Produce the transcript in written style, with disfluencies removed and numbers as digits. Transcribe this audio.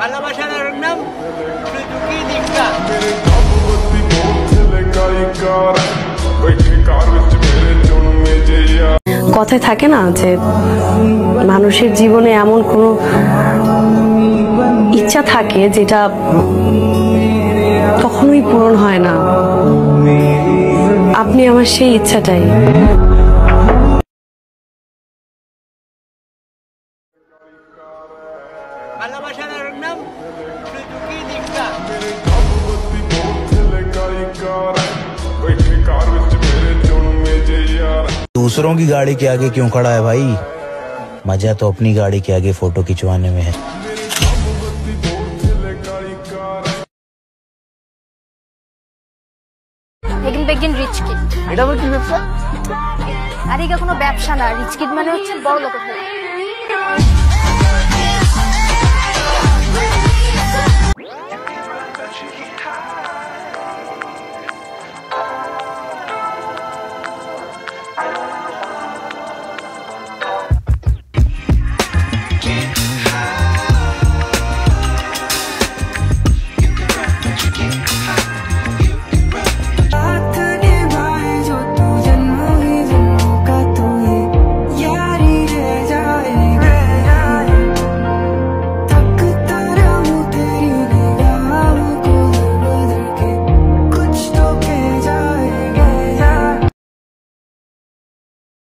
ভালোবাসার আরেক নাম সুজুকি দীক্ষা। কথায় থাকে না যে মানুষের জীবনে এমন কোনো ইচ্ছা থাকে যেটা কখনোই পূরণ হয় না। আপনি আমার সেই ইচ্ছাটাই। ভালোবাসার আরেক নাম সুজুকি দীক্ষা। दूसरों की गाड़ी के आगे क्यों खड़ा है भाई? मजा तो अपनी गाड़ी के आगे फोटो खिंचवाने में है। এগিন বেগিন রিচ কিড। এটা আবার কি ব্যবসা? আর এটা কোনো ব্যবসা না, রিচ কিড মানে হচ্ছে বড় লোক।